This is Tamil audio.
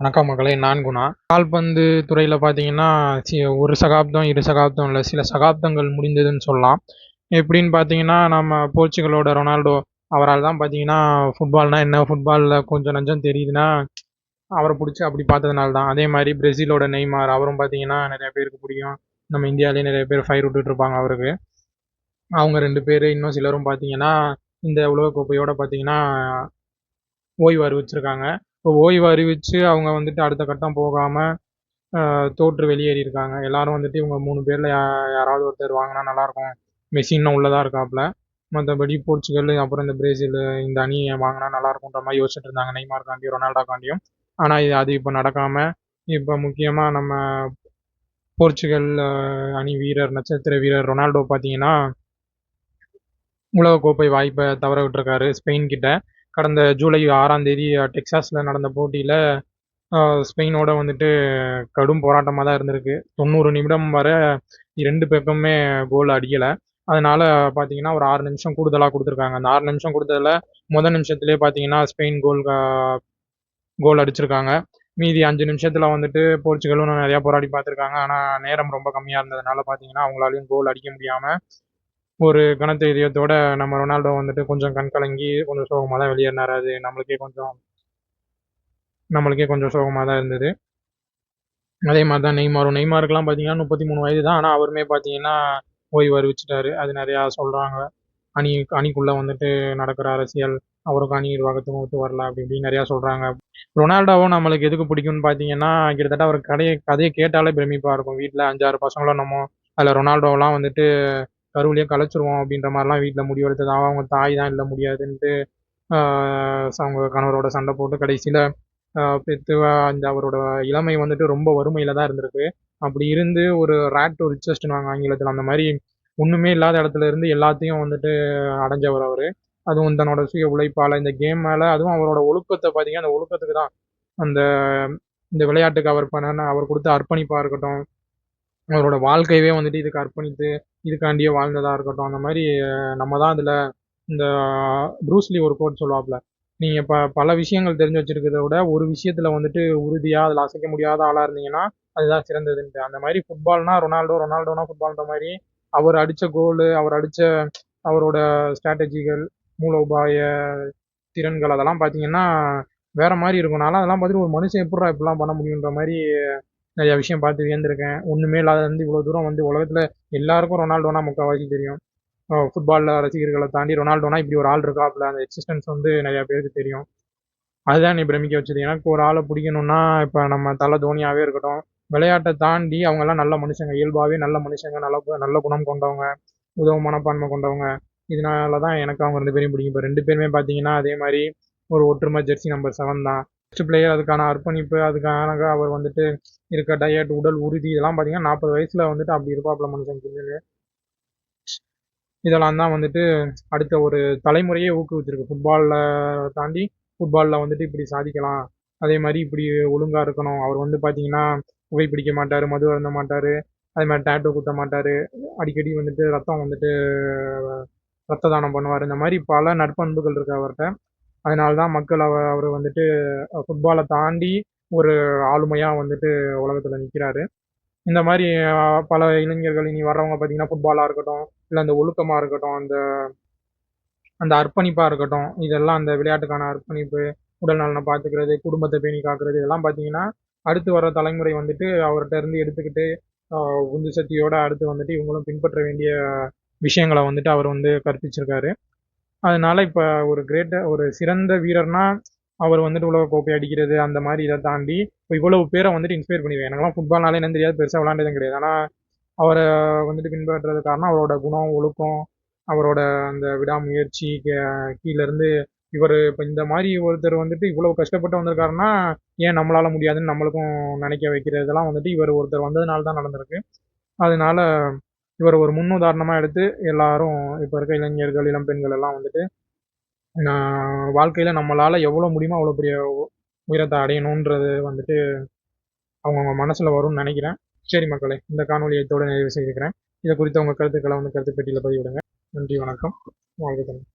வணக்கம் மகளே, நான் குணா. கால்பந்து துறையில பார்த்தீங்கன்னா, ஒரு சகாப்தம், 2 சகாப்தம் இல்ல, சில சகாப்தங்கள் முடிந்ததுன்னு சொல்லலாம். எப்படின்னு பார்த்தீங்கன்னா, நம்ம போர்ச்சுகலோட ரொனால்டோ அவரால் தான் பார்த்தீங்கன்னா, ஃபுட்பால்னா என்ன, ஃபுட்பால்ல கொஞ்சம் நஞ்சம் தெரியுதுன்னா, அவர புடிச்சு அப்படி பார்த்ததுனால தான். அதே மாரி பிரேசிலோட நெய்மார் அவரும் பார்த்தீங்கன்னா, நெறைய பேருக்கு பிடிக்கும். நம்ம இந்தியாவிலேயே நெறைய பேர் ஃபயர் விட்டுட்டு இருப்பாங்க அவருக்கு. அவங்க 2 பேரு, இன்னும் சிலரும் பார்த்தீங்கன்னா, இந்த உலகக்கோப்பையோட பார்த்தீங்கன்னா, ஓய்வு அறிவிச்சிருக்காங்க. இப்போ ஓய்வு அறிவிச்சு அவங்க வந்துட்டு அடுத்த கட்டம் போகாம தோற்று வெளியேறியிருக்காங்க. எல்லாரும் வந்துட்டு இவங்க 3 பேர்ல யாராவது ஒருத்தர் வாங்குனா நல்லாயிருக்கும். மெஸ்ஸி இன்னும் உள்ள தான் இருக்காப்புல. மத்தபடி போர்ச்சுகல், அப்புறம் இந்த பிரேசில் இந்த அணி வாங்குனா நல்லாயிருக்குன்ற மாரி யோசிச்சுட்டு இருந்தாங்க. நெய்மார்க்காண்டியும், ரொனால்டோக்காண்டியும். ஆனா அது இப்ப நடக்காம, இப்ப முக்கியமா நம்ம போர்ச்சுகல் அணி வீரர், நட்சத்திர வீரர் ரொனால்டோ பார்த்தீங்கன்னா, உலகக்கோப்பை வாய்ப்ப தவற விட்டுருக்காரு ஸ்பெயின் கிட்ட. கடந்த ஜூலை 6ஆம் தேதி டெக்சாஸ்ல நடந்த போட்டியில ஸ்பெயினோட வந்துட்டு கடும் போராட்டமா தான் இருந்திருக்கு. 90 நிமிடம் வரை 2 பக்கமுமே கோல் அடிக்கல. அதனால பார்த்தீங்கன்னா, ஒரு 6 நிமிஷம் கூடுதலா குடுத்துருக்காங்க. அந்த 6 நிமிஷம் குடுத்ததுல நிமிஷத்திலேயே பார்த்தீங்கன்னா, ஸ்பெயின் கோல் அடிச்சிருக்காங்க. மீதி 5 நிமிஷத்துல வந்துட்டு போர்ச்சுகலும் நெறையா போராடி பார்த்துருக்காங்க. ஆனா, நேரம் ரொம்ப கம்மியா இருந்ததுனால பார்த்தீங்கன்னா, அவங்களாலயும் கோல் அடிக்க முடியாம, ஒரு கனத்த இதயத்தோட நம்ம ரொனால்டோ வந்துட்டு கொஞ்சம் கண் கலங்கி, கொஞ்சம் சோகமா தான் வெளியேறினாரு. அது நம்மளுக்கே கொஞ்சம் சோகமா தான் இருந்தது. அதே மாரி தான் நெய்மாரும். நெய்மாருக்குலாம் பார்த்தீங்கன்னா 33 வயது தான். ஆனா அவருமே பார்த்தீங்கன்னா, ஓய்வு அறிவிச்சுட்டாரு. அது நெறையா சொல்றாங்க. அணிக்குள்ள வந்துட்டு நடக்கிற அரசியல், அவருக்கும் அணி நிர்வாகத்துக்கும் ஒத்து வரல அப்படி இப்படின்னு நெறையா சொல்றாங்க. ரொனால்டோவும் நம்மளுக்கு எதுக்கு பிடிக்கும்னு பார்த்தீங்கன்னா, கிட்டத்தட்ட அவர் கதைய கேட்டாலே பிரமிப்பா இருக்கும். வீட்ல 5, 6 பசங்களோ என்னமோ, அதில ரொனால்டோவெல்லாம் வந்துட்டு கருவிலேயே கலைச்சுருவோம் அப்படின்ற மாரிலாம் வீட்ல முடிவெடுத்தது. அவங்க தாய் தான் இல்ல முடியாதுன்ட்டு, ஆ அவங்க கணவரோட சண்ட போட்டு கடைசில பெத்து அந்த அவரோட இளமை வந்துட்டு ரொம்ப வறுமையில தான் இருந்திருக்கு. அப்படி இருந்து ஒரு ராட் டூ ரிச்செஸ்ட்ன்னுவாங்க ஆங்கிலத்தில. அந்த மாரி ஒண்ணுமே இல்லாத இடத்துல இருந்து எல்லாத்தையும் வந்துட்டு அடைஞ்சவர் அவரு. அதுவும் தன்னோட சுய உழைப்பால இந்த கேம் மேல அதுவும் அவரோட ஒழுக்கத்த பார்த்தீங்கன்னா, அந்த ஒழுக்கத்துக்கு தான் அந்த இந்த விளையாட்டுக்கு அவர் குடுத்த அர்ப்பணிப்பா இருக்கட்டும், அவரோட வாழ்க்கையவே வந்துட்டு இதுக்கு அர்ப்பணித்து, இதுக்காண்டியே வாழ்ந்ததா இருக்கட்டும். அந்த மாரி நம்ம தான் அதுல இந்த ப்ரூஸ்லி ஒரு கோட் சொல்லுவாப்ல. நீங்க பல விஷயங்கள் தெரிஞ்சு வச்சிருக்கிறத விட, ஒரு விஷயத்துல வந்துட்டு உறுதியா, அதுல அசைக்க முடியாத ஆளா இருந்தீங்கன்னா, அதுதான் சிறந்ததுன்ட்டு. அந்த மாரி ஃபுட்பால்னா ரொனால்டோ, ரொனால்டோனா ஃபுட்பால்ன்ற மாரி, அவர் அடிச்ச கோலு, அவர் அடிச்ச அவரோட ஸ்ட்ராட்டஜிகள், மூலோபாய திறன்கள் அதெல்லாம் பார்த்தீங்கன்னா, வேற மாரி இருக்கும். நான்லாம் அதெல்லாம் பார்த்துட்டு ஒரு மனுஷன் எப்புட்றா இப்படிலாம் பண்ண முடியுன்ற மாரி நெறைய விஷயம் பார்த்து வியந்திருக்கேன். ஒண்ணுமே இல்லாததுலருந்து இவ்வளோ தூரம் வந்து உலகத்துல எல்லாருக்கும் ரொனால்டோனா முக்காவாசி தெரியும். ஃபுட்பால்ல ரசிகர்கள தாண்டி ரொனால்டோனா இப்படி ஒரு ஆள் இருக்காப்ல. அந்த எக்ஸிஸ்டன்ஸ் வந்து நெறைய பேருக்கு தெரியும். அதுதான் என்னைய பிரமிக்க வச்சது. எனக்கு ஒரு ஆள புடிக்கணும்னா, இப்ப நம்ம தல தோனியாவே இருக்கட்டும். விளையாட்ட தாண்டி அவங்கலாம் நல்ல மனுஷங்க. இயல்பாவே நல்ல மனுஷங்க. நல்ல குணம் கொண்டவங்க. உதவும் மனப்பான்மை கொண்டவங்க. இதனால தான் எனக்கு அவங்க 2 பேரையும் பிடிக்கும். இப்ப 2 பேருமே பார்த்தீங்கன்னா, அதே மாரி ஒரு ஒற்றுமை ஜெர்சி நம்பர் 7 தான். பெஸ்ட் பிளேயர் அதுக்கான அர்ப்பணிப்பு, அதுக்கான அவர் வந்துட்டு இருக்க டயட், உடல் உறுதி இதெல்லாம் பார்த்தீங்கன்னா, 40 வயசுல வந்துட்டு அப்படி இருப்பாப்ல மனுஷன். இதெல்லாம் தான் வந்துட்டு அடுத்த ஒரு தலைமுறையே ஊக்குவிச்சிருக்கு. தாண்டி ஃபுட்பால்ல வந்துட்டு இப்படி சாதிக்கலாம். அதே மாரி இப்படி ஒழுங்கா இருக்கணும். அவர் வந்து பார்த்தீங்கன்னா, புகைப்பிடிக்க மாட்டாரு, மது அருந்த மாட்டாரு. அதே மாரி டாட்டூ குத்த மாட்டாரு. அடிக்கடி வந்துட்டு ரத்தம் வந்துட்டு ரத்த தானம் பண்ணுவாரு. இந்த மாரி பல நற்பண்புகள் இருக்கு அவர்ட்ட. அதனால தான் மக்கள் அவரு வந்துட்டு ஃபுட்பால தாண்டி ஒரு ஆளுமையா வந்துட்டு உலகத்துல நிக்கிறாரு. இந்த மாரி பல இளைஞர்கள் இனி வர்றவங்க பார்த்தீங்கன்னா, ஃபுட்பாலா இருக்கட்டும், இல்ல அந்த ஒழுக்கமா இருக்கட்டும், அந்த அந்த அர்ப்பணிப்பா இருக்கட்டும், இதெல்லாம் அந்த விளையாட்டுக்கான அர்ப்பணிப்பு, உடல் நலன பார்த்துக்கிறது, குடும்பத்த பேணி காக்கிறது, இதெல்லாம் பார்த்தீங்கன்னா, அடுத்து வர தலைமுறை வந்துட்டு அவர்ட்ட இருந்து எடுத்துக்கிட்டு, அ உந்து சக்தியோட அடுத்து வந்துட்டு இவங்களும் பின்பற்ற வேண்டிய விஷயங்கள வந்துட்டு அவர் வந்து கற்பிச்சிருக்காரு. அதனால இப்ப ஒரு சிறந்த வீரர்னா, அவர் வந்துட்டு உலக கோப்பை அடிக்கிறது, அந்த மாரி இத தாண்டி, இப்ப இவ்வளவு பேர வந்துட்டு இன்ஸ்பயர் பண்ணிருக்காரு. எனக்கெல்லாம் ஃபுட்பால்னாலே என்னன்னு தெரியாது. பெருசா விளையாண்டதும் கிடையாது. ஆனா, அவர வந்துட்டு பின்பற்றதுக்கு காரணம் அவரோட குணம், ஒழுக்கம், அவரோட அந்த விடாமுயற்சி, கீழ இருந்து இப்ப இந்த மாரி ஒருத்தர் வந்துட்டு இவ்வளவு கஷ்டப்பட்டு வந்திருக்காருன்னா, ஏன் நம்மளால முடியாதுன்னு நம்மளுக்கும் நெனைக்க வைக்கிறதெல்லாம் வந்துட்டு இவர் ஒருத்தர் வந்ததுனால தான் நடந்திருக்கு. அதனால இவர ஒரு முன்னுதாரணமா எடுத்து எல்லாரும் இப்ப இருக்க இளைஞர்கள், இளம் பெண்கள் எல்லாம் வந்துட்டு வாழ்க்கையில நம்மளால எவ்வளோ முடியுமோ அவ்வளோ பெரிய உயரத்த அடையணுன்றது வந்துட்டு அவங்கவங்க மனசுல வரும்னு நெனைக்கிறேன். சரி மக்களே, இந்த காணொளிய இத்தோட நிறைவு செய்துக்கிறேன். இத குறித்த உங்க கருத்துக்கள வந்து கருத்து பெட்டியில பதிவிடுங்க. நன்றி, வணக்கம். வாழ்க தமிழ்.